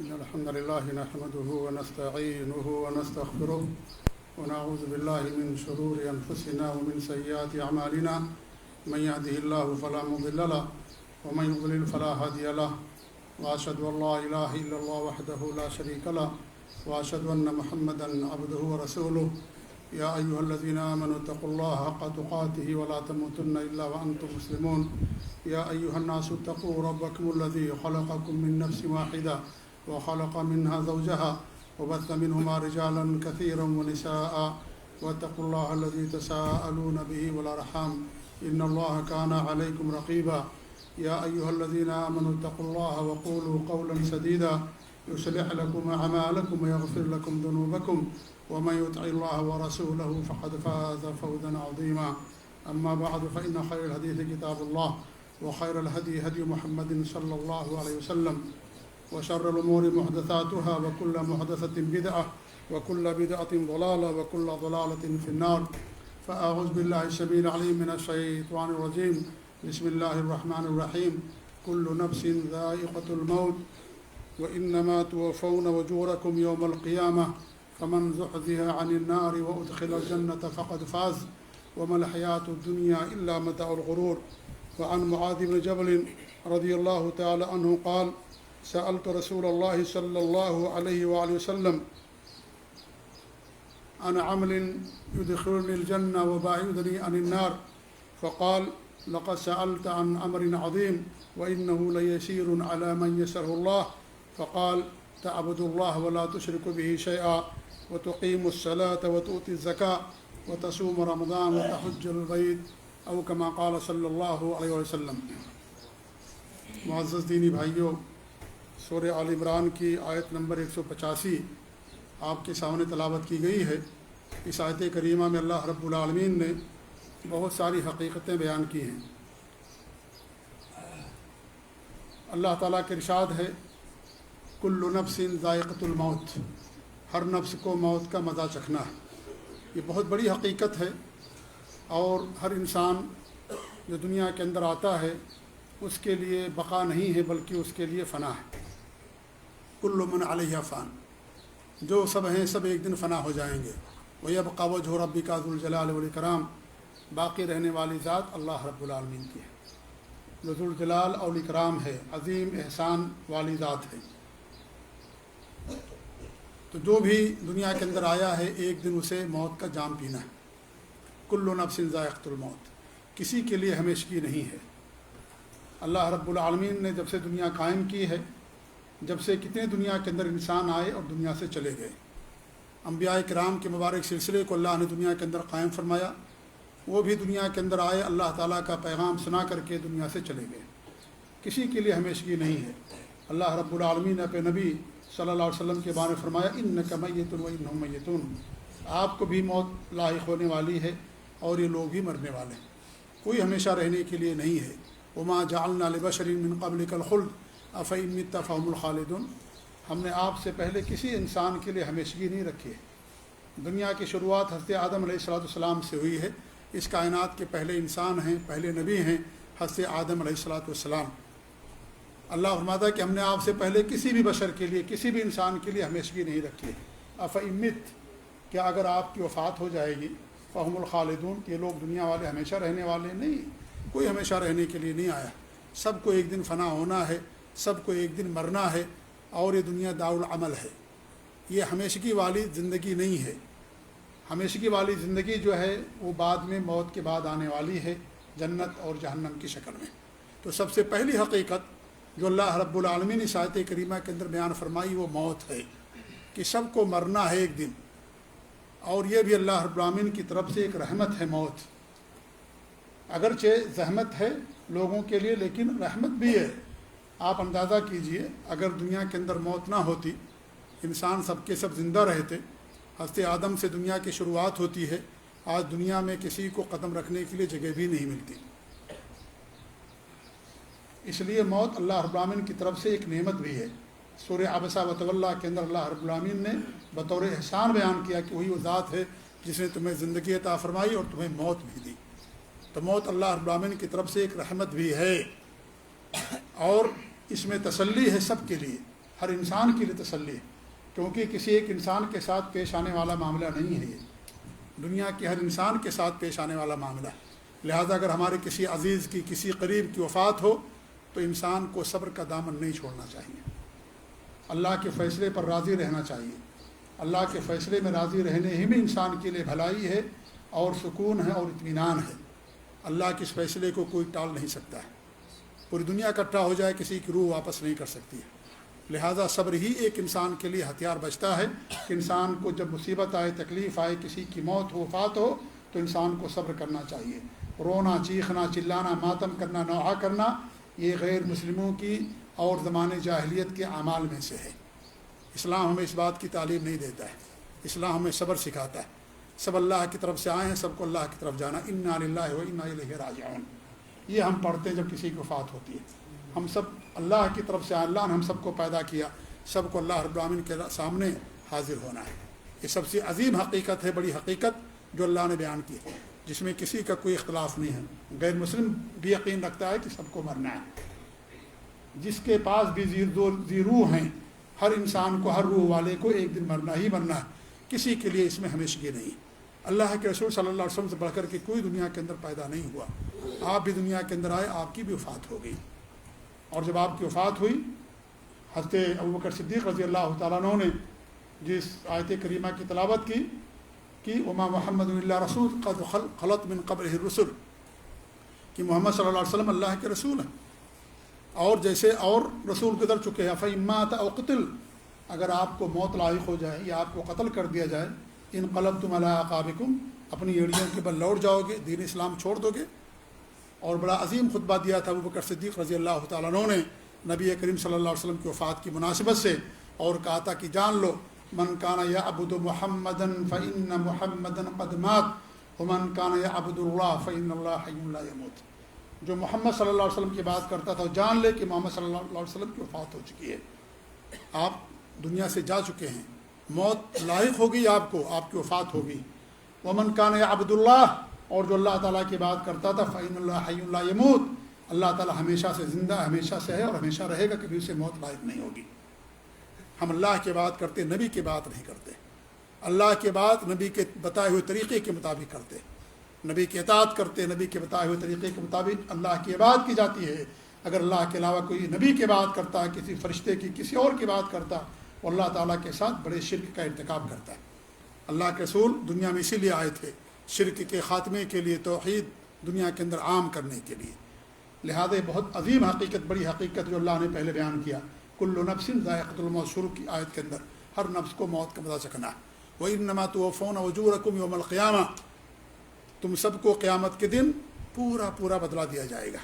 إن الحمد لله نحمده ونستعينه ونستغفره ونعوذ بالله من شرور أنفسنا ومن سيئات أعمالنا من يهده الله فلا مضل له ومن يضلل فلا هادي له وأشهد أن لا إله إلا الله وحده لا شريك له وأشهد أن محمدا عبده ورسوله يا أيها الذين آمنوا اتقوا الله حق تقاته ولا تموتن إلا وأنتم مسلمون يا أيها الناس اتقوا ربكم الذي خلقكم من نفس واحدة وخلق منها زوجها وبث منهما رجالا كثيرا ونساء واتقوا الله الذي تساءلون به والأرحام إن الله كان عليكم رقيبا يا أيها الذين آمنوا اتقوا الله وقولوا قولا سديدا يصلح لكم أعمالكم ويغفر لكم ذنوبكم ومن يطع الله ورسوله فقد فاز فوزا عظيما أما بعد فإن خير الحديث كتاب الله وخير الهدي هدي محمد صلى الله عليه وسلم وشر الأمور محدثاتها وكل محدثة بدعة وكل بدعة ضلالة وكل ضلالة في النار فأعوذ بالله السميع العليم من الشيطان الرجيم بسم الله الرحمن الرحيم كل نفس ذائقة الموت وإنما توفون أجوركم يوم القيامة فمن زحزح عن النار وأدخل الجنة فقد فاز وما الحياة الدنيا إلا متاع الغرور وعن معاذ بن جبل رضي الله تعالى عنه قال سألت رسول الله صلى الله عليه وآله وسلم عن عمل يدخلني الجنة وباعدني عن النار فقال لقد سألت عن أمر عظيم وإنه ليسير على من يسره الله فقال تعبد الله ولا تشرك به شيئا وتقيم الصلاة وتؤتي الزكاة وتصوم رمضان وتحج البيت او كما قال صلی اللہ علیہ وسلم۔ معزز دینی بھائیوں، سورہ آل عمران کی آیت نمبر 185 آپ کے سامنے تلاوت کی گئی ہے۔ اس آیت کریمہ میں اللہ رب العالمین نے بہت ساری حقیقتیں بیان کی ہیں۔ اللہ تعالیٰ کے ارشاد ہے کل نفس ذائقۃ الموت، ہر نفس کو موت کا مزہ چکھنا ہے۔ یہ بہت بڑی حقیقت ہے، اور ہر انسان جو دنیا کے اندر آتا ہے اس کے لیے بقا نہیں ہے بلکہ اس کے لیے فنا ہے۔ کل من علیہ فان، جو سب ہیں سب ایک دن فنا ہو جائیں گے۔ وَيَبْقَى وَجْهُ رَبِّكَ ذُو الْجَلَالِ وَالْإِكْرَامِ، باقی رہنے والی ذات اللہ رب العالمین کی ہے، جو ذو الجلال اور الاکرام ہے، عظیم احسان والی ذات ہے۔ تو جو بھی دنیا کے اندر آیا ہے ایک دن اسے موت کا جام پینا ہے۔ کل نفس ذائقۃ الموت، کسی کے لیے ہمیشگی نہیں ہے۔ اللہ رب العالمین نے جب سے دنیا قائم کی ہے، جب سے کتنے دنیا کے اندر انسان آئے اور دنیا سے چلے گئے، انبیاء کرام کے مبارک سلسلے کو اللہ نے دنیا کے اندر قائم فرمایا، وہ بھی دنیا کے اندر آئے، اللہ تعالیٰ کا پیغام سنا کر کے دنیا سے چلے گئے۔ کسی کے لیے ہمیشگی نہیں ہے۔ اللہ رب العالمین نے اپنے نبی صلی اللہ علیہ وسلم کے بارے میں فرمایا انک میت وانہم میتون، آپ کو بھی موت لاحق ہونے والی ہے اور یہ لوگ بھی مرنے والے ہیں، کوئی ہمیشہ رہنے کے لیے نہیں ہے۔ وما جعلنا لبشر من قبلک الخلد افإن مت فهم الخالدون، ہم نے آپ سے پہلے کسی انسان کے لیے ہمیشگی نہیں رکھی ہے۔ دنیا کی شروعات حضرت آدم علیہ السلام سے ہوئی ہے۔ اس کائنات کے پہلے انسان ہیں، پہلے نبی ہیں حضرت آدم علیہ السلام۔ اللہ فرماتا ہے کہ ہم نے آپ سے پہلے کسی بھی بشر کے لیے، کسی بھی انسان کے لیے ہمیشگی نہیں رکھی ہے۔ افإن مت، کیا اگر آپ کی وفات ہو جائے گی، فهم الخالدون، یہ لوگ دنیا والے ہمیشہ رہنے والے نہیں، کوئی ہمیشہ رہنے کے لیے نہیں آیا۔ سب کو ایک دن فنا ہونا ہے، سب کو ایک دن مرنا ہے، اور یہ دنیا دارالعمل ہے، یہ ہمیشگی والی زندگی نہیں ہے۔ ہمیشگی والی زندگی جو ہے وہ بعد میں موت کے بعد آنے والی ہے، جنت اور جہنم کی شکل میں۔ تو سب سے پہلی حقیقت جو اللہ رب العالمین اس آیت کریمہ کے اندر بیان فرمائی وہ موت ہے، کہ سب کو مرنا ہے ایک دن، اور یہ بھی اللہ رب العالمین کی طرف سے ایک رحمت ہے موت۔ اگرچہ زحمت ہے لوگوں کے لیے لیکن رحمت بھی ہے۔ آپ اندازہ کیجئے اگر دنیا کے اندر موت نہ ہوتی، انسان سب کے سب زندہ رہتے، حضرت آدم سے دنیا کی شروعات ہوتی ہے، آج دنیا میں کسی کو قدم رکھنے کے لیے جگہ بھی نہیں ملتی۔ اس لیے موت اللہ رب العالمین کی طرف سے ایک نعمت بھی ہے۔ سورہ عبسہ وتولیٰ کے اندر اللہ رب العالمین نے بطور احسان بیان کیا کہ وہی وہ ذات ہے جس نے تمہیں زندگی عطا فرمائی اور تمہیں موت بھی دی۔ تو موت اللہ رب العالمین کی طرف سے ایک رحمت بھی ہے، اور اس میں تسلی ہے سب کے لیے ہر انسان کے لیے تسلی ہے، کیونکہ کسی ایک انسان کے ساتھ پیش آنے والا معاملہ نہیں ہے، یہ دنیا کے ہر انسان کے ساتھ پیش آنے والا معاملہ ہے۔ لہذا اگر ہمارے کسی عزیز کی، کسی قریب کی وفات ہو تو انسان کو صبر کا دامن نہیں چھوڑنا چاہیے، اللہ کے فیصلے پر راضی رہنا چاہیے۔ اللہ کے فیصلے میں راضی رہنے ہی میں انسان کے لیے بھلائی ہے اور سکون ہے اور اطمینان ہے۔ اللہ کے اس فیصلے کو کوئی ٹال نہیں سکتا ہے، پوری دنیا اکٹھا ہو جائے کسی کی روح واپس نہیں کر سکتی ہے۔ لہٰذا صبر ہی ایک انسان کے لیے ہتھیار بچتا ہے کہ انسان کو جب مصیبت آئے، تکلیف آئے، کسی کی موت ہو، وفات ہو، تو انسان کو صبر کرنا چاہیے۔ رونا، چیخنا، چلانا، ماتم کرنا، نوحہ کرنا، یہ غیر مسلموں کی اور زمانے جاہلیت کے اعمال میں سے ہے۔ اسلام ہمیں اس بات کی تعلیم نہیں دیتا ہے، اسلام ہمیں صبر سکھاتا ہے۔ سب اللہ کی طرف سے آئے ہیں، سب کو اللہ کی طرف جانا، انا للہ و انا الیہ راجعون، یہ ہم پڑھتے ہیں جب کسی کی وفات ہوتی ہے۔ ہم سب اللہ کی طرف سے، اللہ نے ہم سب کو پیدا کیا، سب کو اللہ رب العالمین کے سامنے حاضر ہونا ہے۔ یہ سب سے عظیم حقیقت ہے، بڑی حقیقت جو اللہ نے بیان کی ہے، جس میں کسی کا کوئی اختلاف نہیں ہے۔ غیر مسلم بھی یقین رکھتا ہے کہ سب کو مرنا ہے، جس کے پاس بھی ذی روح ہیں، ہر انسان کو، ہر روح والے کو ایک دن مرنا ہی مرنا ہے، کسی کے لیے اس میں ہمیشگی نہیں۔ اللہ کے رسول صلی اللہ علیہ وسلم سے بڑھ کر کے کوئی دنیا کے اندر پیدا نہیں ہوا، آپ بھی دنیا کے اندر آئے، آپ کی بھی وفات ہو گئی، اور جب آپ کی وفات ہوئی، حضرت ابوبکر صدیق رضی اللہ تعالیٰ عنہ نے جس آیت کریمہ کی تلاوت کی کہ وما محمد الا رسول قد خلت من قبلہ الرسل، کہ محمد صلی اللہ علیہ وسلم اللہ کے رسول ہیں، اور جیسے اور رسول گزر چکے ہیں، فإن مات أو قتل، اگر آپ کو موت لاحق ہو جائے یا آپ کو قتل کر دیا جائے، انقلبتم علی اعقابکم، اپنی ایڑیوں کے بل لوٹ جاؤ گے، دین اسلام چھوڑ دو گے۔ اور بڑا عظیم خطبہ دیا تھا ابوبکر صدیق رضی اللہ تعالیٰ عنہ نے نبی کریم صلی اللہ علیہ وسلم کی وفات کی مناسبت سے، اور کہا تھا کہ جان لو من کان یعبد محمدا فإن محمدا قد مات ومن کان یعبد اللہ فإن اللہ حی لا یموت، جو محمد صلی اللہ علیہ وسلم کی بات کرتا تھا جان لے کہ محمد صلی اللہ علیہ وسلم کی وفات ہو چکی ہے، آپ دنیا سے جا چکے ہیں، موت لاحق ہوگی آپ کو، آپ کی وفات ہوگی۔ ومن کان یعبد اللہ، اور جو اللہ تعالیٰ کی بات کرتا تھا، فإن اللہ حی لا یموت، اللہ تعالیٰ ہمیشہ سے زندہ، ہمیشہ سے ہے اور ہمیشہ رہے گا، کبھی اسے موت لاحق نہیں ہوگی۔ ہم اللہ کی بات کرتے، نبی کی بات نہیں کرتے، اللہ کی بات نبی کے بتائے ہوئے طریقے کے مطابق کرتے، نبی کی اطاعت کرتے، نبی کے بتائے ہوئے طریقے کے مطابق اللہ کی عبادت کی جاتی ہے۔ اگر اللہ کے علاوہ کوئی نبی کی بات کرتا ہے، کسی فرشتے کی، کسی اور کی بات کرتا، وہ اللہ تعالیٰ کے ساتھ بڑے شرک کا ارتکاب کرتا ہے۔ اللہ کے رسول دنیا میں اسی لیے آئے تھے، شرک کے خاتمے کے لیے، توحید دنیا کے اندر عام کرنے کے لیے۔ لہذا بہت عظیم حقیقت، بڑی حقیقت جو اللہ نے پہلے بیان کیا، کل نفس ذائقۃ الموت، شروع کی آیت کے اندر ہر نفس کو موت کا مزہ چکھنا ہے۔ وَإِنَّمَا تُوَفَّوْنَ أُجُورَكُمْ يَوْمَ الْقِيَامَةِ، تم سب کو قیامت کے دن پورا پورا بدلہ دیا جائے گا۔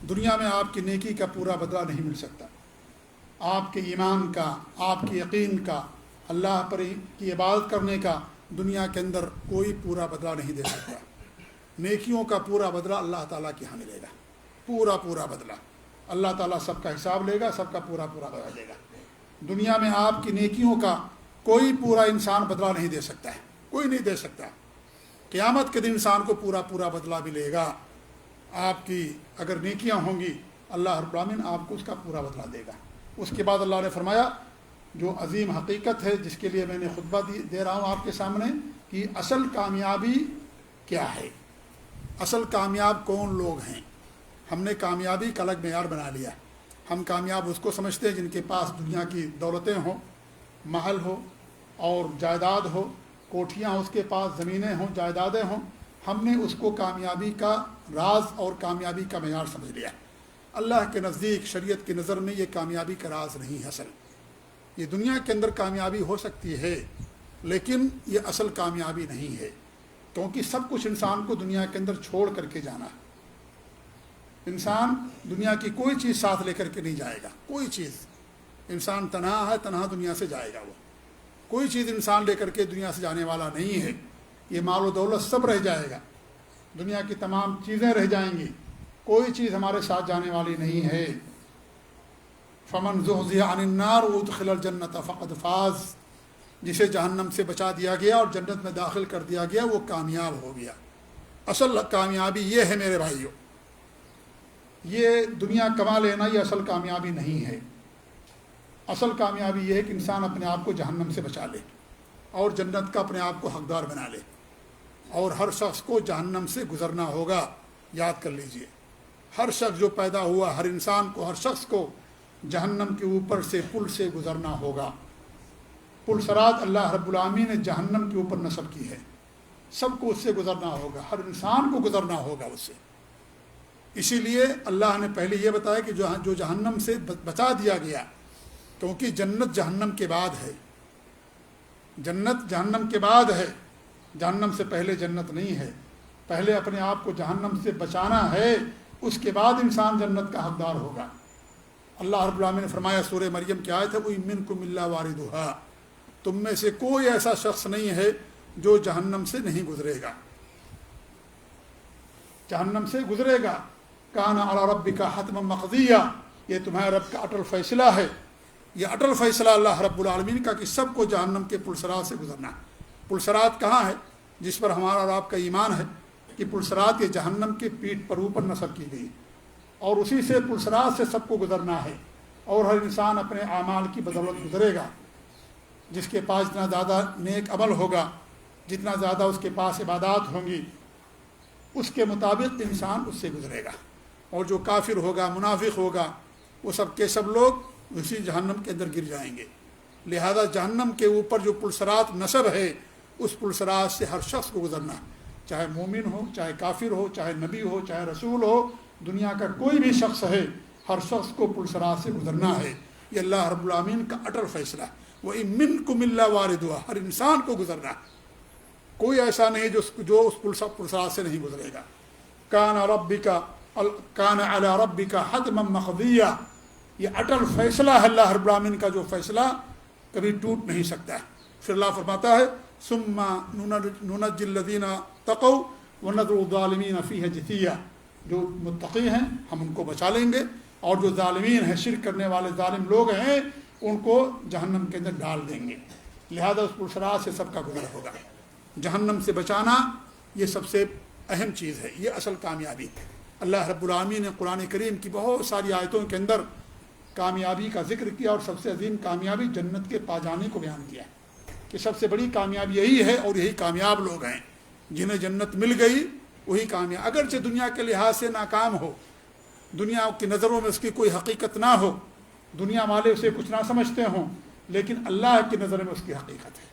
دنیا میں آپ کی نیکی کا پورا بدلہ نہیں مل سکتا، آپ کے ایمان کا، آپ کے یقین کا، اللہ پر کی عبادت کرنے کا دنیا کے اندر کوئی پورا بدلہ نہیں دے سکتا۔ نیکیوں کا پورا بدلہ اللہ تعالیٰ کے یہاں ملے گا، پورا پورا بدلہ اللہ تعالیٰ سب کا حساب لے گا، سب کا پورا پورا بدلہ دے گا۔ دنیا میں آپ کی نیکیوں کا کوئی پورا انسان بدلہ نہیں دے سکتا ہے، کوئی نہیں دے سکتا۔ قیامت کے دن انسان کو پورا پورا بدلہ ملے گا۔ آپ کی اگر نیکیاں ہوں گی، اللہ رب العالمین آپ کو اس کا پورا بدلہ دے گا۔ اس کے بعد اللہ نے فرمایا، جو عظیم حقیقت ہے جس کے لیے میں نے خطبہ دے رہا ہوں آپ کے سامنے، کہ اصل کامیابی کیا ہے، اصل کامیاب کون لوگ ہیں۔ ہم نے کامیابی کا الگ معیار بنا لیا۔ ہم کامیاب اس کو سمجھتے ہیں جن کے پاس دنیا کی دولتیں ہوں، محل ہو اور جائیداد ہو، کوٹھیاں اس کے پاس، زمینیں ہوں، جائیدادیں ہوں۔ ہم نے اس کو کامیابی کا راز اور کامیابی کا معیار سمجھ لیا۔ اللہ کے نزدیک، شریعت کی نظر میں یہ کامیابی کا راز نہیں ہے۔ اصل یہ دنیا کے اندر کامیابی ہو سکتی ہے، لیکن یہ اصل کامیابی نہیں ہے، کیونکہ سب کچھ انسان کو دنیا کے اندر چھوڑ کر کے جانا ہے۔ انسان دنیا کی کوئی چیز ساتھ لے کر کے نہیں جائے گا، کوئی چیز۔ انسان تنہا ہے، تنہا دنیا سے جائے گا۔ وہ کوئی چیز انسان لے کر کے دنیا سے جانے والا نہیں ہے۔ یہ مال و دولت سب رہ جائے گا، دنیا کی تمام چیزیں رہ جائیں گی، کوئی چیز ہمارے ساتھ جانے والی نہیں ہے۔ فمن زحزح عن النار وادخل الجنۃ فقد فاز، جسے جہنم سے بچا دیا گیا اور جنت میں داخل کر دیا گیا، وہ کامیاب ہو گیا۔ اصل کامیابی یہ ہے میرے بھائیوں، یہ دنیا کما لینا یہ اصل کامیابی نہیں ہے۔ اصل کامیابی یہ ہے کہ انسان اپنے آپ کو جہنم سے بچا لے اور جنت کا اپنے آپ کو حقدار بنا لے. اور ہر شخص کو جہنم سے گزرنا ہوگا. یاد کر لیجئے, ہر شخص جو پیدا ہوا, ہر انسان کو, ہر شخص کو جہنم کے اوپر سے پل سے گزرنا ہوگا. پل صراط اللہ رب العالمین نے جہنم کے اوپر نصب کی ہے. سب کو اس سے گزرنا ہوگا, ہر انسان کو گزرنا ہوگا اس سے. اسی لیے اللہ نے پہلے یہ بتایا کہ جو جہنم سے بچا دیا گیا, کیونکہ جنت جہنم کے بعد ہے. جنت جہنم کے بعد ہے, جہنم سے پہلے جنت نہیں ہے. پہلے اپنے آپ کو جہنم سے بچانا ہے, اس کے بعد انسان جنت کا حقدار ہوگا. اللہ رب العالمین نے فرمایا سورہ مریم کی آیت ہے, وَإِن مِّنكُمْ إِلَّا وَارِدُهَا, تم میں سے کوئی ایسا شخص نہیں ہے جو جہنم سے نہیں گزرے گا, جہنم سے گزرے گا. کان علی ربک حتما مقضیہ, یہ تمہارے رب کا اٹل فیصلہ ہے. یہ اٹل فیصلہ اللہ رب العالمین کا کہ سب کو جہنم کے پلسرات سے گزرنا ہے. پلسرات کہاں ہے؟ جس پر ہمارا اور آپ کا ایمان ہے کہ پلسرات یہ جہنم کی پیٹھ پر اوپر نصب کی گئی, اور اسی سے پلسرات سے سب کو گزرنا ہے. اور ہر انسان اپنے اعمال کی بدولت گزرے گا. جس کے پاس جتنا زیادہ نیک عمل ہوگا, جتنا زیادہ اس کے پاس عبادات ہوں گی, اس کے مطابق انسان اس سے گزرے گا. اور جو کافر ہوگا, منافق ہوگا, وہ سب کے سب لوگ اسی جہنم کے اندر گر جائیں گے. لہذا جہنم کے اوپر جو پلسرات نصب ہے, اس پلسرات سے ہر شخص کو گزرنا ہے, چاہے مومن ہو, چاہے کافر ہو, چاہے نبی ہو, چاہے رسول ہو, دنیا کا کوئی بھی شخص ہے, ہر شخص کو پلسرات سے گزرنا ہے. یہ اللہ رب العالمین کا اٹل فیصلہ ہے. وَإِن مِّنكُمْ إِلَّا وَارِدُهَا, ہر انسان کو گزرنا ہے. کوئی ایسا نہیں جو اس پلسرات سے نہیں گزرے گا. کان علی ربک حتما مقضیہ, یہ اٹل فیصلہ ہے اللہ رب العالمین کا, جو فیصلہ کبھی ٹوٹ نہیں سکتا ہے. پھر اللہ فرماتا ہے ثم ننجی الذین اتقوا ونذر الظالمین فیہا جثیا, جو متقی ہیں ہم ان کو بچا لیں گے, اور جو ظالمین ہیں, شرک کرنے والے ظالم لوگ ہیں, ان کو جہنم کے اندر ڈال دیں گے. لہذا اس پلسرات سے سب کا گزر ہوگا. جہنم سے بچانا یہ سب سے اہم چیز ہے, یہ اصل کامیابی. اللہ رب العالمین نے قرآن کریم کی بہت ساری آیتوں کے اندر کامیابی کا ذکر کیا, اور سب سے عظیم کامیابی جنت کے پا جانے کو بیان کیا کہ سب سے بڑی کامیابی یہی ہے, اور یہی کامیاب لوگ ہیں جنہیں جنت مل گئی, وہی کامیاب. اگرچہ دنیا کے لحاظ سے ناکام ہو, دنیا کی نظروں میں اس کی کوئی حقیقت نہ ہو, دنیا والے اسے کچھ نہ سمجھتے ہوں, لیکن اللہ کی نظر میں اس کی حقیقت ہے.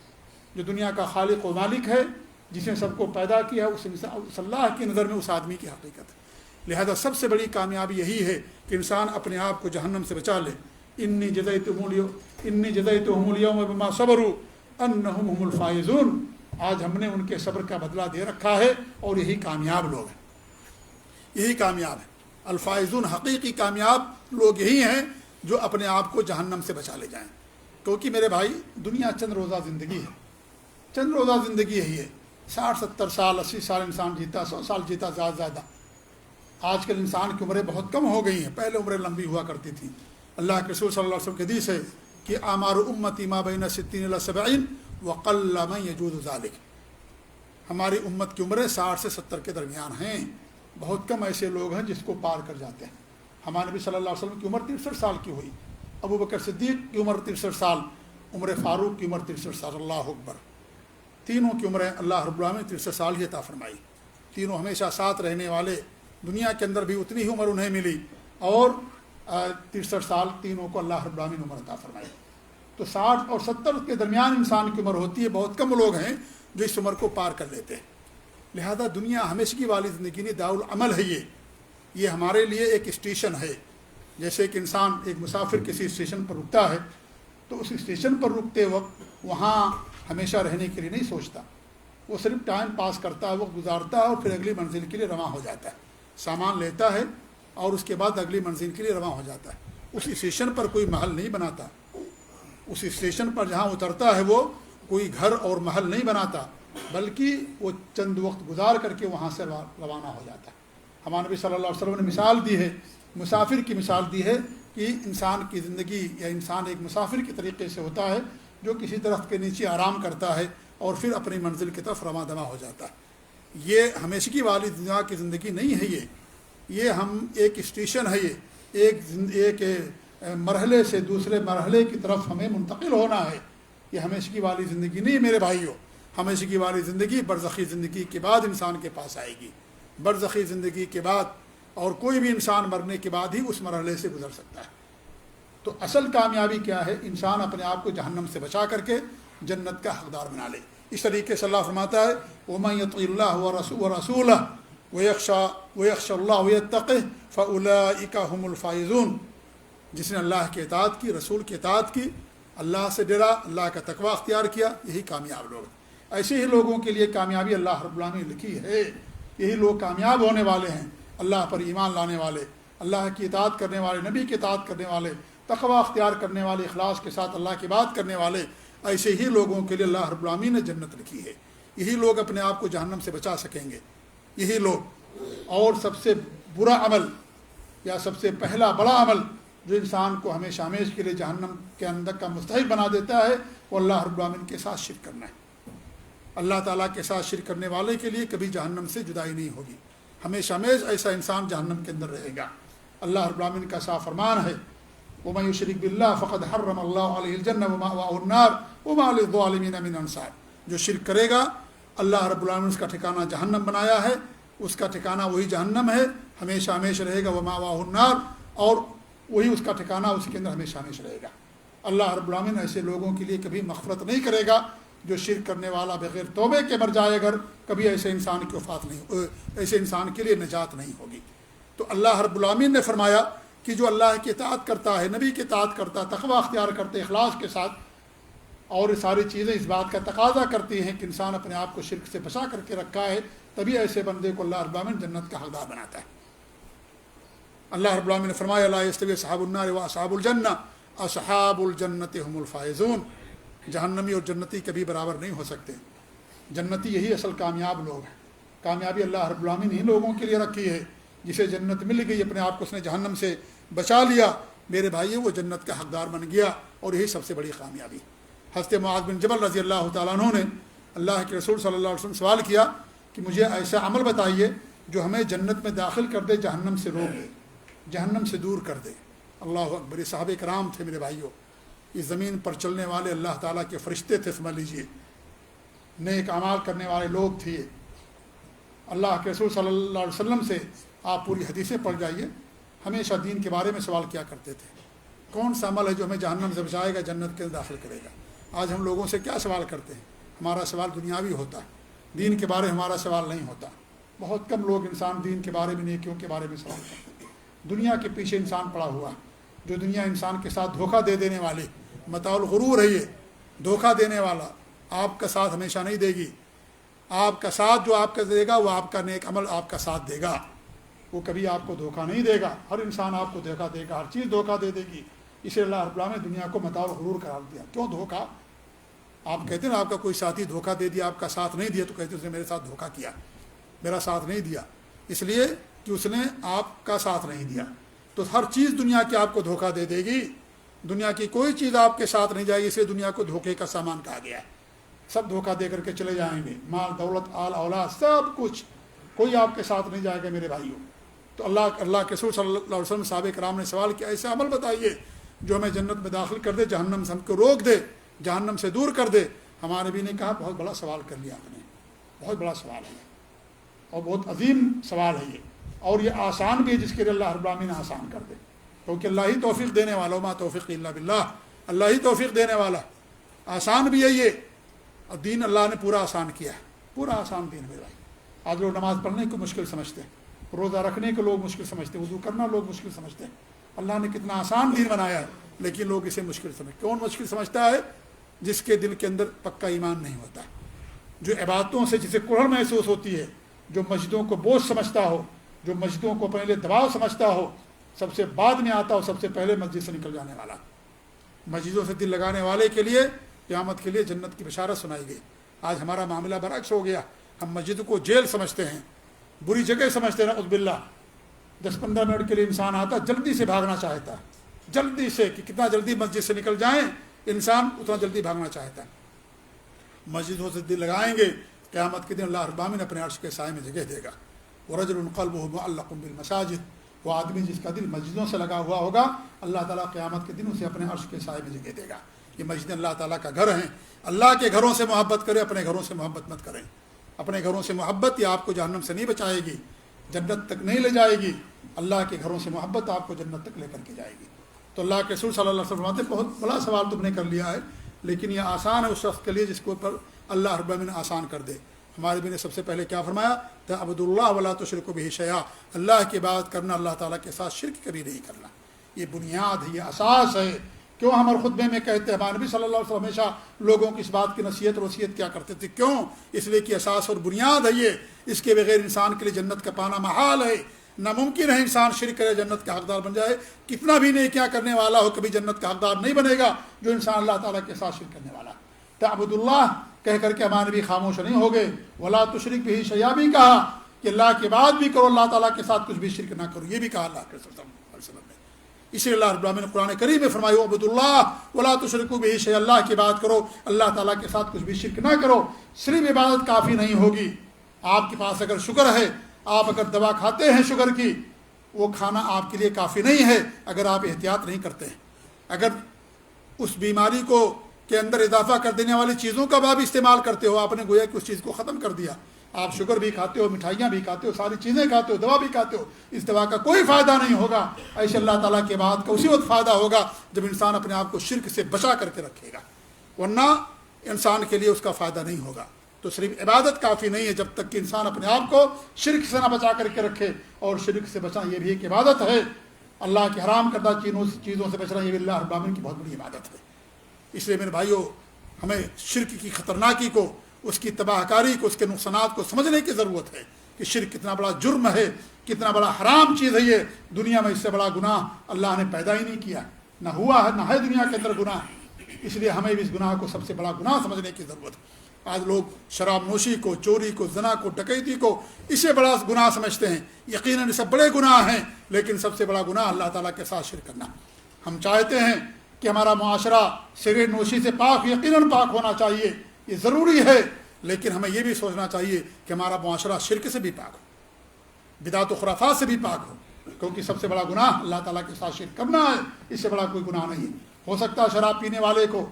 جو دنیا کا خالق و مالک ہے, جس نے سب کو پیدا کیا, اس اللہ کی نظر میں اس آدمی کی حقیقت ہے. لہذا سب سے بڑی کامیابی یہی ہے کہ انسان اپنے آپ کو جہنم سے بچا لے. انی جزیتہم اليوم بما صبروا انہم هم الفائزون, آج ہم نے ان کے صبر کا بدلہ دے رکھا ہے, اور یہی کامیاب لوگ ہیں, یہی کامیاب ہیں. الفائزون, حقیقی کامیاب لوگ یہی ہیں جو اپنے آپ کو جہنم سے بچا لے جائیں. کیونکہ میرے بھائی, دنیا چند روزہ زندگی ہے, چند روزہ زندگی یہی ہے. 60-70 سال 80 سال انسان جیتا, 100 سال جیتا زیادہ. آج کل انسان کی عمریں بہت کم ہو گئی ہیں, پہلے عمریں لمبی ہوا کرتی تھیں. اللہ کے رسول صلی اللہ علیہ وسلم کی حدیث ہے کہ اعمار امتی ما بین 60 الی 70 وقل من یجوز ذلک, ہماری امت کی عمریں 60 سے 70 کے درمیان ہیں. بہت کم ایسے لوگ ہیں جس کو پار کر جاتے ہیں. ہمارے نبی صلی اللہ علیہ وسلم کی عمر 63 سال کی ہوئی, ابو بکر صدیق کی عمر 63 سال, عمر فاروق کی عمر 63 سال. اللہ اکبر. تینوں کی عمریں اللہ رب العالمین نے 63 سال ہی عطا فرمائی. تینوں ہمیشہ ساتھ رہنے والے, دنیا کے اندر بھی اتنی ہی عمر انہیں ملی, اور 63 سال تینوں کو اللہ رب العالمین نے عمر عطا فرمائی. تو 60 اور 70 کے درمیان انسان کی عمر ہوتی ہے. بہت کم لوگ ہیں جو اس عمر کو پار کر لیتے ہیں. لہذا دنیا ہمیشگی والی زندگی نہیں, دارالعمل ہے یہ ہمارے لیے ایک اسٹیشن ہے. جیسے کہ انسان ایک مسافر کسی اسٹیشن پر رکتا ہے, تو اس اسٹیشن پر رکتے وقت وہاں ہمیشہ رہنے کے لیے نہیں سوچتا, وہ صرف ٹائم پاس کرتا ہے, وقت گزارتا ہے, اور پھر اگلی منزل کے لیے رواں ہو جاتا ہے. سامان لیتا ہے اور اس کے بعد اگلی منزل کے لیے رواں ہو جاتا ہے. اس اسٹیشن پر کوئی محل نہیں بناتا, اس اسٹیشن پر جہاں اترتا ہے وہ کوئی گھر اور محل نہیں بناتا, بلکہ وہ چند وقت گزار کر کے وہاں سے روانہ ہو جاتا ہے. ہمارے نبی صلی اللہ علیہ وسلم نے مثال دی ہے, مسافر کی مثال دی ہے کہ انسان کی زندگی یا انسان ایک مسافر کے طریقے سے ہوتا ہے جو کسی درخت کے نیچے آرام کرتا ہے اور پھر اپنی منزل کی طرف رواں دواں ہو جاتا ہے. یہ ہمیشگی والی دنیا کی زندگی نہیں ہے, یہ ہم ایک اسٹیشن ہے, یہ ایک مرحلے سے دوسرے مرحلے کی طرف ہمیں منتقل ہونا ہے. یہ ہمیشگی والی زندگی نہیں میرے بھائیوں. ہمیشگی والی زندگی برزخی زندگی کے بعد انسان کے پاس آئے گی. برزخی زندگی کے بعد، اور کوئی بھی انسان مرنے کے بعد ہی اس مرحلے سے گزر سکتا ہے. تو اصل کامیابی کیا ہے؟ انسان اپنے آپ کو جہنم سے بچا کر کے جنت کا حقدار بنا لے. اس طریقے سے اللہ فرماتا ہے وَمَن يُطِعِ اللَّهَ وَرَسُولَهُ وَيَخْشَ اللَّهَ وَيَتَّقِهِ فَأُولَٰئِكَ هُمُ الْفَائِزُونَ. جس نے اللہ کی اطاعت کی، رسول کی اطاعت کی، اللہ سے ڈرا، اللہ کا تقوی اختیار کیا، یہی کامیاب لوگ. ایسے ہی لوگوں کے لیے کامیابی اللہ رب العالمین نے لکھی ہے. یہی لوگ کامیاب ہونے والے ہیں، اللہ پر ایمان لانے والے، اللہ کی اطاعت کرنے والے، نبی کی اطاعت کرنے والے، تقوی اختیار کرنے والے، اخلاص کے ساتھ اللہ کی بات کرنے والے. ایسے ہی لوگوں کے لیے اللہ رب العالمین نے جنت لکھی ہے. یہی لوگ اپنے آپ کو جہنم سے بچا سکیں گے. یہی لوگ. اور سب سے برا عمل یا سب سے پہلا بڑا عمل جو انسان کو ہمیشہ ہمیشہ کے لیے جہنم کے اندر کا مستحق بنا دیتا ہے، وہ اللہ رب العالمین کے ساتھ شرک کرنا ہے. اللہ تعالیٰ کے ساتھ شرک کرنے والے کے لیے کبھی جہنم سے جدائی نہیں ہوگی. ہمیشہ ہمیشہ ایسا انسان جہنم کے اندر رہے گا. اللہ رب العالمین کا صاف فرمان ہے وَمَن يُشْرِكْ بِاللَّهِ فَقَدْ حَرَّمَ اللَّهُ عَلَيْهِ الْجَنَّةَ وَمَأْوَاهُ النَّارُ وَمَا لِلظَّالِمِينَ مِنْ أَنصَارٍ. جو شرک کرے گا اللہ رب العالمین اس کا ٹھکانہ جہنم بنایا ہے، اس کا ٹھکانہ وہی جہنم ہے، ہمیشہ ہمیشہ رہے گا. وَمَأْوَاهُ النَّارُ، اور وہی اس کا ٹھکانہ اسی کے اندر ہمیشہ ہمیشہ رہے گا. اللہ رب العالمین ایسے لوگوں کے لیے کبھی مغفرت نہیں کرے گا. جو شرک کرنے والا بغیر توبے کے مر جائے اگر، کبھی ایسے انسان کی وفات نہیں، ایسے انسان کے لیے نجات نہیں ہوگی. تو اللہ رب العالمین نے فرمایا کہ جو اللہ کی اطاعت کرتا ہے، نبی کی اطاعت کرتا ہے، تقوی اختیار کرتے اخلاص کے ساتھ، اور یہ ساری چیزیں اس بات کا تقاضا کرتی ہیں کہ انسان اپنے آپ کو شرک سے بچا کر کے رکھا ہے، تبھی ایسے بندے کو اللہ رب العالمین جنت کا حقدار بناتا ہے. اللہ رب العالمین نے فرمایا لا یستوی اصحاب النار واصحاب الجنہ اصحاب الجنۃ هم الفائزون. جہنمی اور جنتی کبھی برابر نہیں ہو سکتے. جنتی یہی اصل کامیاب لوگ ہیں. کامیابی اللہ رب العالمین ہی لوگوں کے لیے رکھی ہے. جسے جنت مل گئی، اپنے آپ کو اس نے جہنم سے بچا لیا، میرے بھائی وہ جنت کا حقدار بن گیا، اور یہی سب سے بڑی کامیابی. حضرت معاذ بن جبل رضی اللہ تعالیٰ عنہ نے اللہ کے رسول صلی اللہ علیہ وسلم سوال کیا کہ مجھے ایسا عمل بتائیے جو ہمیں جنت میں داخل کر دے، جہنم سے روک دے، جہنم سے دور کر دے. اللہ اکبر. صحابہ کرام تھے میرے بھائیوں، اس زمین پر چلنے والے اللہ تعالیٰ کے فرشتے تھے، سمجھ لیجیے، نیک اعمال کرنے والے لوگ تھے. اللہ کے رسول صلی اللہ علیہ وسلم سے آپ پوری حدیثیں پڑھ جائیے، ہمیشہ دین کے بارے میں سوال کیا کرتے تھے. کون سا عمل ہے جو ہمیں جہنم سے بچائے گا، جنت کے داخل کرے گا؟ آج ہم لوگوں سے کیا سوال کرتے ہیں؟ ہمارا سوال دنیاوی ہوتا ہے، دین کے بارے میں ہمارا سوال نہیں ہوتا. بہت کم لوگ انسان دین کے بارے میں، نیکیوں کے بارے میں سوال کرتے ہیں. دنیا کے پیچھے انسان پڑا ہوا، جو دنیا انسان کے ساتھ دھوکہ دے دینے والے، متاع الغرور ہے یہ، دھوکہ دینے والا. آپ کا ساتھ ہمیشہ نہیں دے گی. آپ کا ساتھ جو آپ کا دے گا وہ آپ کا نیک عمل آپ کا ساتھ دے گا، وہ کبھی آپ کو دھوکہ نہیں دے گا. ہر انسان آپ کو دھوکہ دے گا، ہر چیز دھوکہ دے دے گی. اسے اللہ رب العالمین نے دنیا کو متاع الغرور قرار دیا. کیوں دھوکہ؟ آپ کہتے ہیں نا آپ کا کوئی ساتھی دھوکہ دے دیا، آپ کا ساتھ نہیں دیا، تو کہتے ہیں اس نے میرے ساتھ دھوکہ کیا، میرا ساتھ نہیں دیا، اس لیے کہ اس نے آپ کا ساتھ نہیں دیا. تو ہر چیز دنیا کی آپ کو دھوکہ دے دے گی. دنیا کی کوئی چیز آپ کے ساتھ نہیں جائے گی، اسے دنیا کو دھوکے کا سامان کہا گیا ہے. سب دھوکہ دے کر کے چلے جائیں گے، مال دولت آل اولاد سب کچھ، کوئی آپ کے ساتھ نہیں جائے گا میرے بھائیوں. تو اللہ کے رسول صلی اللہ علیہ وسلم صحابہ کرام نے سوال کیا ایسا عمل بتائیے جو ہمیں جنت میں داخل کر دے، جہنم سے ہم کو روک دے، جہنم سے دور کر دے. ہمارے نبی نے کہا بہت بڑا سوال کر لیا آپ نے، بہت بڑا سوال ہے اور بہت عظیم سوال ہے یہ، اور یہ آسان بھی ہے جس کے لیے اللہ رب العالمین آسان کر دے، کیونکہ اللہ ہی توفیق دینے والا، ما توفیق الا باللہ، اللہ ہی توفیق دینے والا. آسان بھی ہے یہ، اور دین اللہ نے پورا آسان کیا ہے، پورا آسان دین میرے بھائی. آج لوگ نماز پڑھنے کو مشکل سمجھتے ہیں، روزہ رکھنے کو لوگ مشکل سمجھتے ہیں، وضو کرنا لوگ مشکل سمجھتے ہیں. اللہ نے کتنا آسان دین بنایا ہے، لیکن لوگ اسے مشکل سمجھتے. کون مشکل سمجھتا ہے؟ جس کے دل کے اندر پکا ایمان نہیں ہوتا، جو عبادتوں سے جسے کڑھڑ محسوس ہوتی ہے، جو مسجدوں کو بوجھ سمجھتا ہو، جو مسجدوں کو پہلے دباؤ سمجھتا ہو، سب سے بعد میں آتا ہو، سب سے پہلے مسجد سے نکل جانے والا. مسجدوں سے دل لگانے والے کے لیے قیامت کے لیے جنت کی بشارت سنائی گئی. آج ہمارا معاملہ برعکس ہو گیا، ہم مسجد کو جیل سمجھتے ہیں، بری جگہ سمجھتے ہیں. نعوذ باللہ. 10-15 منٹ کے لیے انسان آتا جلدی سے بھاگنا چاہتا ہے، جلدی سے، کہ کتنا جلدی مسجد سے نکل جائیں، انسان اتنا جلدی بھاگنا چاہتا ہے. مسجدوں سے دل لگائیں گے، قیامت کے دن اللہ رب العالمین اپنے عرش کے سائے میں جگہ دے گا. ورجل قلبه معلق بالمساجد، وہ آدمی جس کا دل مسجدوں سے لگا ہوا ہوگا اللہ تعالیٰ قیامت کے دن اسے اپنے عرش کے سائے میں جگہ دے گا۔ یہ مسجد اللہ تعالیٰ کا گھر ہیں۔ اللہ کے گھروں سے محبت کریں، اپنے گھروں سے محبت مت کریں۔ اپنے گھروں سے محبت یہ آپ کو جہنم سے نہیں بچائے گی، جنت تک نہیں لے جائے گی۔ اللہ کے گھروں سے محبت آپ کو جنت تک لے کر کے جائے گی۔ تو اللہ کے رسول صلی اللہ علیہ وسلم فرماتے ہیں بہت بڑا سوال تم نے کر لیا ہے، لیکن یہ آسان ہے اس شخص کے لیے جس کے اوپر اللہ رب العالمین آسان کر دے۔ ہمارے بھی نے سب سے پہلے کیا فرمایا تھا؟ عبد اللہ ولا تشرک بہ شیئا، اللہ کی عبادت کرنا، اللہ تعالیٰ کے ساتھ شرک کبھی نہیں کرنا۔ یہ بنیاد ہے، یہ اساس ہے۔ کیوں ہم ہر خطبے میں کہتے ہیں، ہمارے نبی صلی اللہ علیہ وسلم ہمیشہ لوگوں کی اس بات کی نصیحت اور وصیت کیا کرتے تھے، کیوں؟ اس لیے کہ اساس اور بنیاد ہے یہ، اس کے بغیر انسان کے لیے جنت کا پانا محال ہے۔ ناممکن ہے انسان شرک کرے جنت کا حقدار بن جائے، کتنا بھی نیکیاں کرنے والا ہو کبھی جنت کا حقدار نہیں بنے گا جو انسان اللہ تعالیٰ کے ساتھ شرک کرنے والا ہے۔ تعبد اللہ کہہ کر کے ہمارے نبی خاموش نہیں ہو گئے، ولا تشرک بہ شیئا بھی کہا کہ اللہ کی بات بھی کرو، اللہ تعالیٰ کے ساتھ کچھ بھی شرک نہ کرو، یہ بھی کہا اللہ کے رسول صلی اللہ علیہ وسلم نے۔ اسی لیے اللہ رب العالمین نے قرآن کریم میں فرمایا عبد اللہ ولا تشرکوا بہ شیئا، اللہ کی بات کرو، اللہ تعالیٰ کے ساتھ کچھ بھی شرک نہ کرو۔ صرف عبادت کافی نہیں ہوگی، آپ کے پاس اگر شکر ہے، آپ اگر دوا کھاتے ہیں شوگر کی، وہ کھانا آپ کے لیے کافی نہیں ہے اگر آپ احتیاط نہیں کرتے ہیں۔ اگر اس بیماری کو کے اندر اضافہ کر دینے والی چیزوں کا بھی استعمال کرتے ہو، آپ نے گویا کہ اس چیز کو ختم کر دیا۔ آپ شوگر بھی کھاتے ہو، مٹھائیاں بھی کھاتے ہو، ساری چیزیں کھاتے ہو، دوا بھی کھاتے ہو، اس دوا کا کوئی فائدہ نہیں ہوگا۔ ایسے اللہ تعالیٰ کے بعد کا اسی وقت فائدہ ہوگا جب انسان اپنے آپ کو شرک سے بچا کر کے رکھے گا، ورنہ انسان کے لیے اس کا فائدہ نہیں ہوگا۔ تو صرف عبادت کافی نہیں ہے جب تک کہ انسان اپنے آپ کو شرک سے نہ بچا کر کے رکھے، اور شرک سے بچنا یہ بھی ایک عبادت ہے۔ اللہ کے حرام کردہ چیزوں سے بچنا یہ بھی اللہ رب العالمین کی بہت بڑی عبادت ہے۔ اس لیے میرے بھائیوں، ہمیں شرک کی خطرناکی کو، اس کی تباہ کاری کو، اس کے نقصانات کو سمجھنے کی ضرورت ہے کہ شرک کتنا بڑا جرم ہے، کتنا بڑا حرام چیز ہے۔ یہ دنیا میں اس سے بڑا گناہ اللہ نے پیدا ہی نہیں کیا، نہ ہوا ہے، نہ ہے دنیا کے اندر گناہ۔ اس لیے ہمیں بھی اس گناہ کو سب سے بڑا گناہ سمجھنے کی ضرورت ہے۔ آج لوگ شراب نوشی کو، چوری کو، زنا کو، ڈکیتی کو اس سے بڑا گناہ سمجھتے ہیں۔ یقیناً سب بڑے گناہ ہیں، لیکن سب سے بڑا گناہ اللہ تعالیٰ کے ساتھ شرک کرنا۔ ہم چاہتے ہیں کہ ہمارا معاشرہ سگریٹ نوشی سے پاک، یقیناً پاک ہونا چاہیے، یہ ضروری ہے، لیکن ہمیں یہ بھی سوچنا چاہیے کہ ہمارا معاشرہ شرک سے بھی پاک ہو، بدعت و خرافات سے بھی پاک ہو، کیونکہ سب سے بڑا گناہ اللہ تعالیٰ کے ساتھ شرک کرنا ہے۔ اس سے بڑا کوئی گناہ نہیں ہو سکتا۔ شراب پینے والے کو،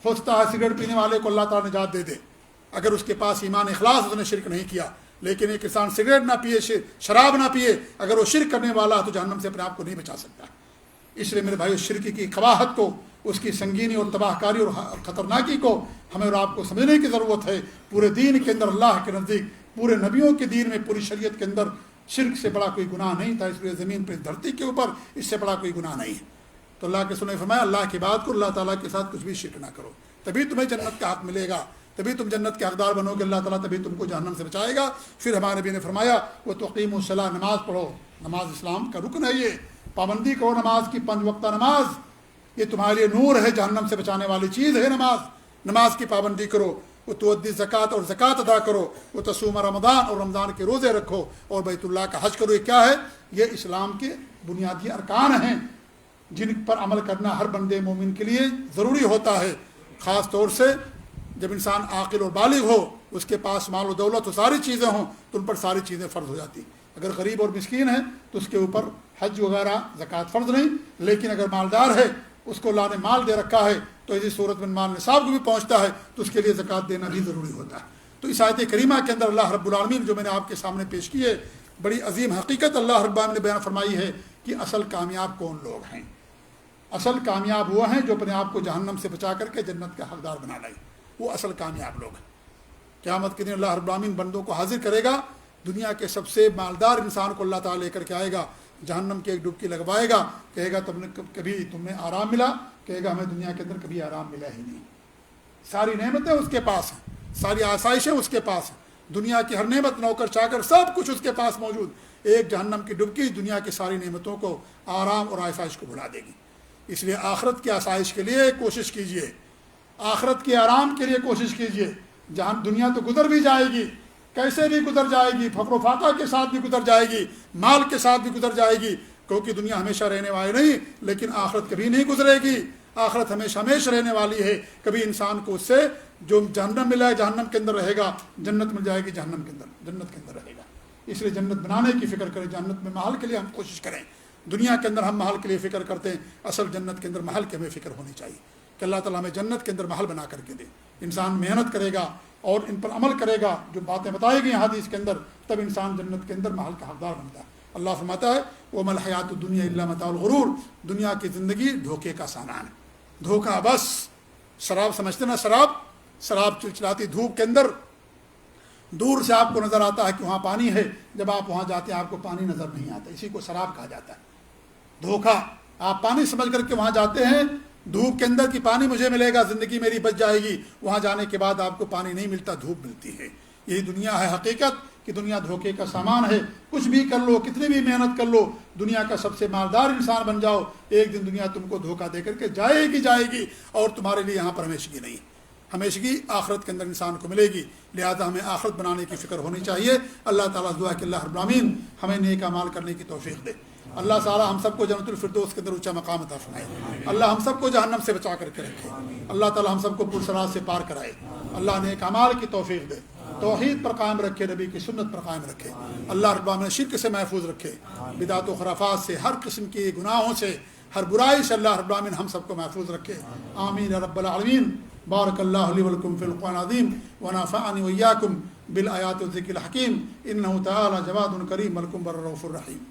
ہو سکتا ہے سگریٹ پینے والے کو اللہ تعالیٰ نجات دے دے اگر اس کے پاس ایمان اخلاص، اس نے شرک نہیں کیا۔ لیکن ایک انسان سگریٹ نہ پیے، شراب نہ پیے، اگر وہ شرک کرنے والا ہے تو جہنم سے اپنے آپ کو نہیں بچا سکتا۔ اس لیے میرے بھائی، شرک کی قباحت کو، اس کی سنگینی اور تباہ کاری اور خطرناکی کو ہمیں اور آپ کو سمجھنے کی ضرورت ہے۔ پورے دین کے اندر، اللہ کے نزدیک، پورے نبیوں کے دین میں، پوری شریعت کے اندر شرک سے بڑا کوئی گناہ نہیں تھا۔ اس لیے زمین پہ، دھرتی کے اوپر اس سے بڑا کوئی گناہ نہیں ہے۔ تو اللہ کے رسول نے فرمایا اللہ کی بات کو، اللہ تعالیٰ کے ساتھ کچھ بھی شرک نہ کرو، تبھی تمہیں جنت کا حق ملے گا، تبھی تم جنت کے حقدار بنو گے، اللہ تعالیٰ تبھی تم کو جہنم سے بچائے گا۔ پھر ہمارے نبی نے فرمایا وہ تقیم الصلاۃ، نماز پڑھو، نماز اسلام کا رکن ہے، یہ پابندی کرو نماز کی، 5 وقتہ نماز، یہ تمہارے لیے نور ہے، جہنم سے بچانے والی چیز ہے نماز۔ نماز کی پابندی کرو، وہ تؤدی زکوٰۃ، اور زکوٰۃ ادا کرو، وہ تصوم رمضان، اور رمضان کے روزے رکھو، اور بیت اللہ کا حج کرو۔ یہ کیا ہے؟ یہ اسلام کے بنیادی ارکان ہیں جن پر عمل کرنا ہر بندے مومن کے لیے ضروری ہوتا ہے، خاص طور سے جب انسان عاقل اور بالغ ہو، اس کے پاس مال و دولت و ساری چیزیں ہوں تو ان پر ساری چیزیں فرض ہو جاتی۔ اگر غریب اور مسکین ہے تو اس کے اوپر حج وغیرہ زکوٰۃ فرض نہیں، لیکن اگر مالدار ہے، اس کو اللہ نے مال دے رکھا ہے تو اسی صورت میں مال نصاب کو بھی پہنچتا ہے تو اس کے لیے زکوٰۃ دینا بھی ضروری ہوتا ہے۔ تو اس آیت کریمہ کے اندر اللہ رب العالمین جو میں نے آپ کے سامنے پیش کی ہے، بڑی عظیم حقیقت اللہ رب العالمین نے بیان فرمائی ہے کہ اصل کامیاب کون لوگ ہیں۔ اصل کامیاب وہ ہیں جو اپنے آپ کو جہنم سے بچا کر کے جنت کا حقدار بنا لائے، وہ اصل کامیاب لوگ ہیں۔ قیامت کے دن اللہ رب العالمین بندوں کو حاضر کرے گا، دنیا کے سب سے مالدار انسان کو اللہ تعالیٰ لے کر کے آئے گا، جہنم کی ایک ڈبکی لگوائے گا، کہے گا کبھی تمہیں آرام ملا؟ کہے گا ہمیں دنیا کے اندر کبھی آرام ملا ہی نہیں۔ ساری نعمتیں اس کے پاس ہیں، ساری آسائشیں اس کے پاس ہیں، دنیا کی ہر نعمت، نوکر چاکر، سب کچھ اس کے پاس موجود۔ ایک جہنم کی ڈبکی دنیا کی ساری نعمتوں کو، آرام اور آسائش کو بھلا دے گی۔ اس لیے آخرت کی آسائش کے لیے کوشش کیجیے، آخرت کے آرام کے لیے کوشش کیجیے۔ جہاں دنیا تو گزر بھی جائے گی، کیسے بھی گزر جائے گی، فقر و فاقہ کے ساتھ بھی گزر جائے گی، مال کے ساتھ بھی گزر جائے گی، کیونکہ دنیا ہمیشہ رہنے والی نہیں، لیکن آخرت کبھی نہیں گزرے گی۔ آخرت ہمیشہ ہمیشہ رہنے والی ہے۔ کبھی انسان کو اس سے جو جہنم ملا ہے جہنم کے اندر رہے گا، جنت مل جائے گی جہنم کے اندر، جنت کے اندر رہے گا۔ اس لیے جنت بنانے کی فکر کریں، جنت میں محل کے لیے ہم کوشش کریں۔ دنیا کے اندر ہم محل کے لیے فکر کرتے ہیں، اصل جنت کے اندر محل کی ہمیں فکر ہونی چاہیے کہ اللہ تعالیٰ ہمیں جنت کے اندر محل بنا کر کے دے۔ انسان محنت کرے گا اور ان پر عمل کرے گا جو باتیں بتائی گئی حدیث کے اندر، تب انسان جنت کے اندر محل کا حقدار بنتا ہے۔ اللہ فرماتا ہے وَمَا الْحَيَاةُ الدُّنْيَا إِلَّا مَتَاعُ الْغُرُورِ، دنیا کی زندگی دھوکے کا سامان ہے، دھوکہ بس۔ شراب سمجھتے نا، شراب چلچلاتی دھوپ کے اندر دور سے آپ کو نظر آتا ہے کہ وہاں پانی ہے، جب آپ وہاں جاتے ہیں آپ کو پانی نظر نہیں آتا، اسی کو شراب کہا جاتا ہے، دھوکہ۔ آپ پانی سمجھ کر کے وہاں جاتے ہیں دھوپ کے اندر کہ پانی مجھے ملے گا، زندگی میری بچ جائے گی، وہاں جانے کے بعد آپ کو پانی نہیں ملتا، دھوپ ملتی ہے۔ یہی دنیا ہے حقیقت کہ دنیا دھوکے کا سامان ہے۔ کچھ بھی کر لو، کتنی بھی محنت کر لو، دنیا کا سب سے مالدار انسان بن جاؤ، ایک دن دنیا تم کو دھوکہ دے کر کے جائے گی، اور تمہارے لیے یہاں پر ہمیشگی نہیں، ہمیشگی آخرت کے اندر انسان کو ملے گی۔ لہذا ہمیں آخرت بنانے کی فکر ہونی چاہیے۔ اللہ تعالیٰ دعا کہ اللہ رب العالمین ہمیں نیک اعمال کرنے کی توفیق دے۔ اللہ تعالیٰ ہم سب کو جنت الفردوس کے اندر اونچا مقام عطا فرمائے۔ اللہ ہم سب کو جہنم سے بچا کر کے رکھے۔ اللہ تعالیٰ ہم سب کو پرسرات سے پار کرائے۔ اللہ نیک اعمال کی توفیق دے، توحید پر قائم رکھے، نبی کی سنت پر قائم رکھے۔ اللہ رب العالمین شرک سے محفوظ رکھے، بدعت و خرافات سے، ہر قسم کے گناہوں سے، ہر برائی سے اللہ رب العالمین ہم سب کو محفوظ رکھے۔ آمین یا رب العالمین۔ بارک اللہ لی ولکم فی القرآن العظیم ونفعنی وإیاکم بالآیات والذکر الحکیم، انہ تعالی جواد کریم ملکم بر رؤوف الرحیم۔